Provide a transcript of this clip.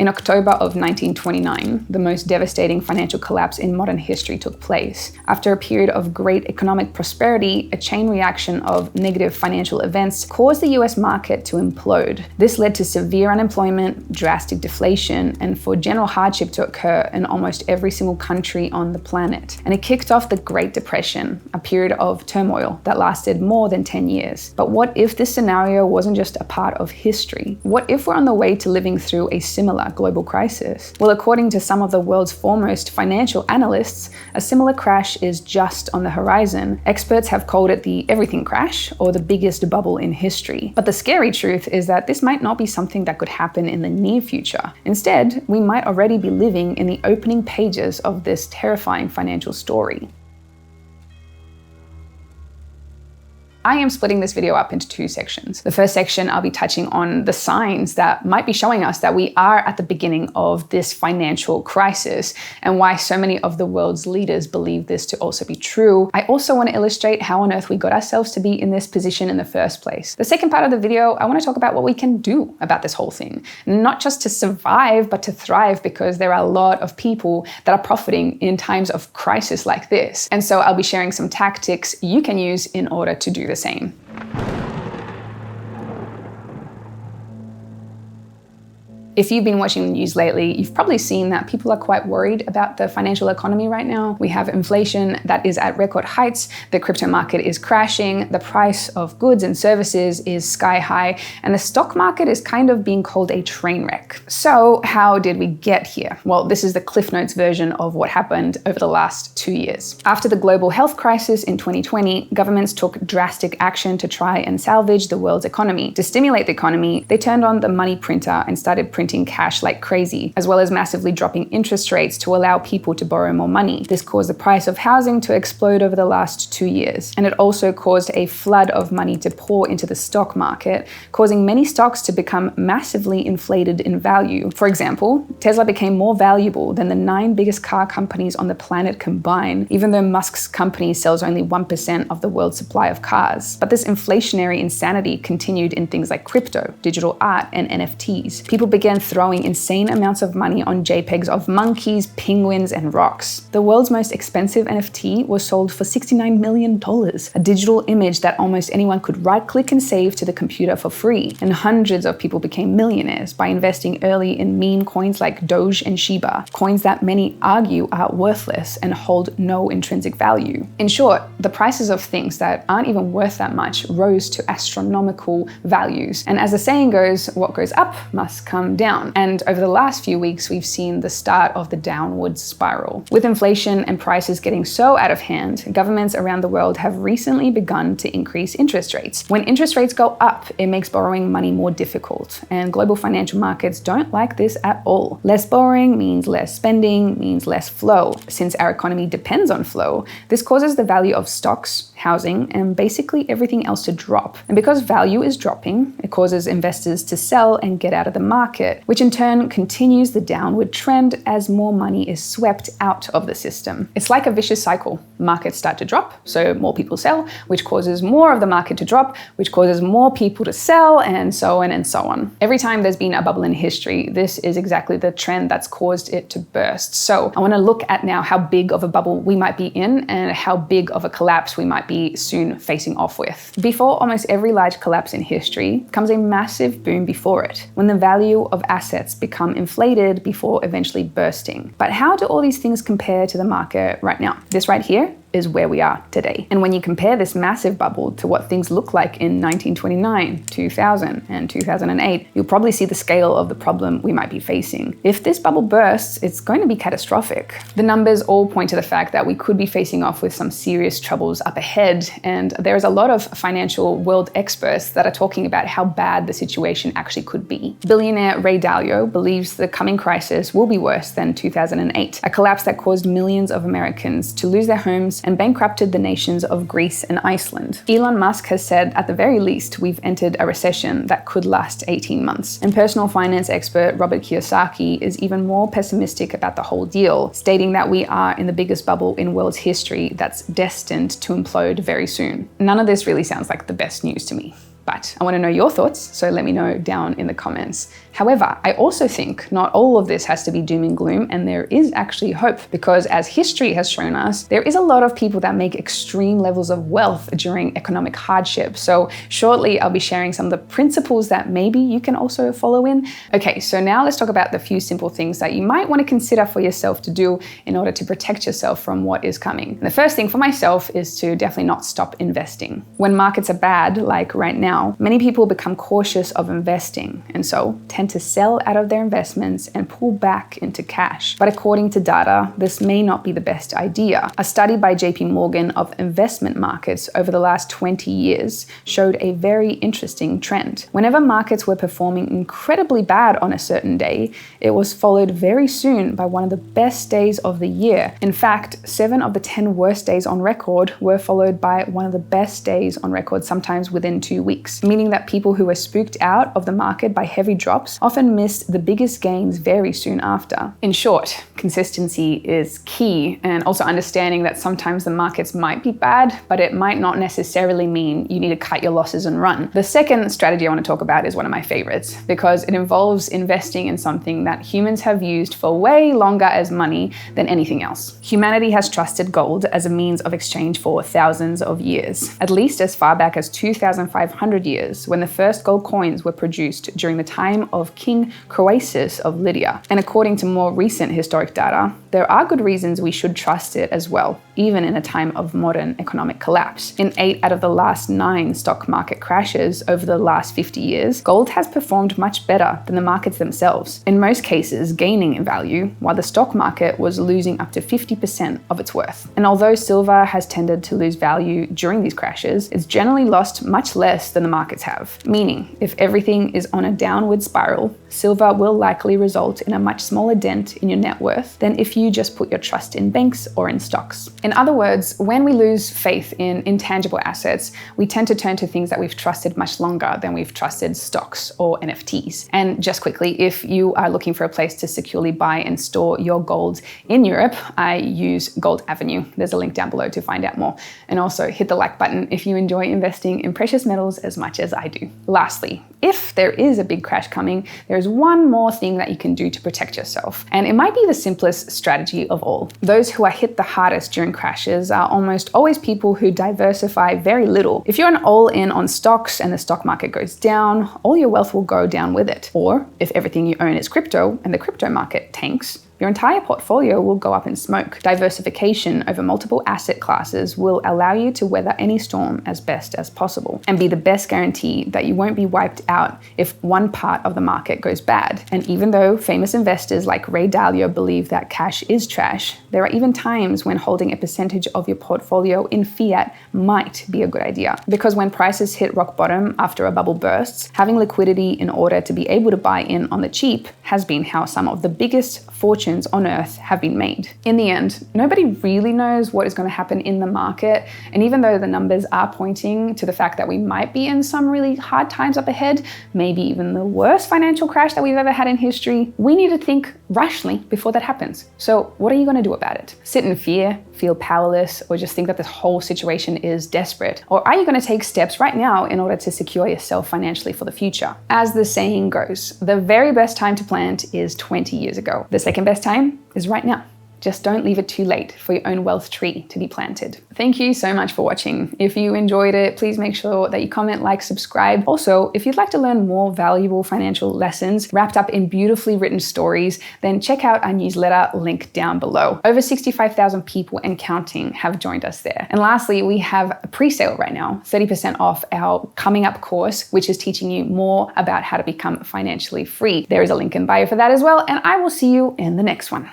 In October of 1929, the most devastating financial collapse in modern history took place. After a period of great economic prosperity, a chain reaction of negative financial events caused the US market to implode. This led to severe unemployment, drastic deflation, and for general hardship to occur in almost every single country on the planet. And it kicked off the Great Depression, a period of turmoil that lasted more than 10 years. But what if this scenario wasn't just a part of history? What if we're on the way to living through a similar global crisis? Well, according to some of the world's foremost financial analysts, a similar crash is just on the horizon. Experts have called it the everything crash or the biggest bubble in history. But the scary truth is that this might not be something that could happen in the near future. Instead, we might already be living in the opening pages of this terrifying financial story. I am splitting this video up into two sections. The first section, I'll be touching on the signs that might be showing us that we are at the beginning of this financial crisis and why so many of the world's leaders believe this to also be true. I also want to illustrate how on earth we got ourselves to be in this position in the first place. The second part of the video, I want to talk about what we can do about this whole thing. Not just to survive, but to thrive, because there are a lot of people that are profiting in times of crisis like this. And so I'll be sharing some tactics you can use in order to do the same. If you've been watching the news lately, you've probably seen that people are quite worried about the financial economy right now. We have inflation that is at record heights, the crypto market is crashing, the price of goods and services is sky high, and the stock market is kind of being called a train wreck. So how did we get here? Well, this is the Cliff Notes version of what happened over the last 2 years. After the global health crisis in 2020, governments took drastic action to try and salvage the world's economy. To stimulate the economy, they turned on the money printer and started printing cash like crazy, as well as massively dropping interest rates to allow people to borrow more money. This caused the price of housing to explode over the last 2 years. And it also caused a flood of money to pour into the stock market, causing many stocks to become massively inflated in value. For example, Tesla became more valuable than the 9 biggest car companies on the planet combined, even though Musk's company sells only 1% of the world's supply of cars. But this inflationary insanity continued in things like crypto, digital art, and NFTs. People began throwing insane amounts of money on JPEGs of monkeys, penguins, and rocks. The world's most expensive NFT was sold for $69 million, a digital image that almost anyone could right-click and save to the computer for free. And hundreds of people became millionaires by investing early in meme coins like Doge and Shiba, coins that many argue are worthless and hold no intrinsic value. In short, the prices of things that aren't even worth that much rose to astronomical values. And as the saying goes, what goes up must come down. And over the last few weeks, we've seen the start of the downward spiral. With inflation and prices getting so out of hand, governments around the world have recently begun to increase interest rates. When interest rates go up, it makes borrowing money more difficult, and global financial markets don't like this at all. Less borrowing means less spending, means less flow. Since our economy depends on flow, this causes the value of stocks, housing, and basically everything else to drop. And because value is dropping, it causes investors to sell and get out of the market, which in turn continues the downward trend as more money is swept out of the system. It's like a vicious cycle. Markets start to drop, so more people sell, which causes more of the market to drop, which causes more people to sell, and so on and so on. Every time there's been a bubble in history, this is exactly the trend that's caused it to burst. So I want to look at now how big of a bubble we might be in and how big of a collapse we might be soon facing off with. Before almost every large collapse in history comes a massive boom before it, when the value of assets become inflated before eventually bursting. But how do all these things compare to the market right now? This right here is where we are today. And when you compare this massive bubble to what things look like in 1929, 2000, and 2008, you'll probably see the scale of the problem we might be facing. If this bubble bursts, it's going to be catastrophic. The numbers all point to the fact that we could be facing off with some serious troubles up ahead, and there's a lot of financial world experts that are talking about how bad the situation actually could be. Billionaire Ray Dalio believes the coming crisis will be worse than 2008, a collapse that caused millions of Americans to lose their homes and bankrupted the nations of Greece and Iceland. Elon Musk has said at the very least we've entered a recession that could last 18 months. And personal finance expert Robert Kiyosaki is even more pessimistic about the whole deal, stating that we are in the biggest bubble in world's history that's destined to implode very soon. None of this really sounds like the best news to me. But I want to know your thoughts, so let me know down in the comments. However, I also think not all of this has to be doom and gloom, and there is actually hope, because as history has shown us, there is a lot of people that make extreme levels of wealth during economic hardship. So shortly, I'll be sharing some of the principles that maybe you can also follow in. Okay, so now let's talk about the few simple things that you might want to consider for yourself to do in order to protect yourself from what is coming. And the first thing for myself is to definitely not stop investing. When markets are bad, like right now, many people become cautious of investing and so tend to sell out of their investments and pull back into cash. But according to data, this may not be the best idea. A study by JP Morgan of investment markets over the last 20 years showed a very interesting trend. Whenever markets were performing incredibly bad on a certain day, it was followed very soon by one of the best days of the year. In fact, 7 of the 10 worst days on record were followed by one of the best days on record, sometimes within 2 weeks. Meaning that people who were spooked out of the market by heavy drops often missed the biggest gains very soon after. In short, consistency is key, and also understanding that sometimes the markets might be bad, but it might not necessarily mean you need to cut your losses and run. The second strategy I want to talk about is one of my favorites, because it involves investing in something that humans have used for way longer as money than anything else. Humanity has trusted gold as a means of exchange for thousands of years, at least as far back as 2,500 years, when the first gold coins were produced during the time of King Croesus of Lydia. And according to more recent historic data, there are good reasons we should trust it as well, even in a time of modern economic collapse. In 8 out of the last 9 stock market crashes over the last 50 years, gold has performed much better than the markets themselves, in most cases gaining in value, while the stock market was losing up to 50% of its worth. And although silver has tended to lose value during these crashes, it's generally lost much less than the markets have. Meaning, if everything is on a downward spiral, silver will likely result in a much smaller dent in your net worth than if you just put your trust in banks or in stocks. In other words, when we lose faith in intangible assets, we tend to turn to things that we've trusted much longer than we've trusted stocks or NFTs. And just quickly, if you are looking for a place to securely buy and store your gold in Europe, I use Gold Avenue. There's a link down below to find out more. And also hit the like button if you enjoy investing in precious metals as much as I do. Lastly, if there is a big crash coming, there's one more thing that you can do to protect yourself. And it might be the simplest strategy of all. Those who are hit the hardest during crashes are almost always people who diversify very little. If you're an all-in on stocks and the stock market goes down, all your wealth will go down with it. Or if everything you own is crypto and the crypto market tanks, your entire portfolio will go up in smoke. Diversification over multiple asset classes will allow you to weather any storm as best as possible and be the best guarantee that you won't be wiped out if one part of the market goes bad. And even though famous investors like Ray Dalio believe that cash is trash, there are even times when holding a percentage of your portfolio in fiat might be a good idea. Because when prices hit rock bottom after a bubble bursts, having liquidity in order to be able to buy in on the cheap has been how some of the biggest fortunes on earth have been made. In the end, nobody really knows what is going to happen in the market. And even though the numbers are pointing to the fact that we might be in some really hard times up ahead, maybe even the worst financial crash that we've ever had in history, we need to think rationally before that happens. So what are you going to do about it? Sit in fear, feel powerless, or just think that this whole situation is desperate? Or are you going to take steps right now in order to secure yourself financially for the future? As the saying goes, the very best time to plant is 20 years ago. The second best time is right now. Just don't leave it too late for your own wealth tree to be planted. Thank you so much for watching. If you enjoyed it, please make sure that you comment, like, subscribe. Also, if you'd like to learn more valuable financial lessons wrapped up in beautifully written stories, then check out our newsletter link down below. Over 65,000 people and counting have joined us there. And lastly, we have a pre-sale right now, 30% off our coming up course, which is teaching you more about how to become financially free. There is a link in bio for that as well, and I will see you in the next one.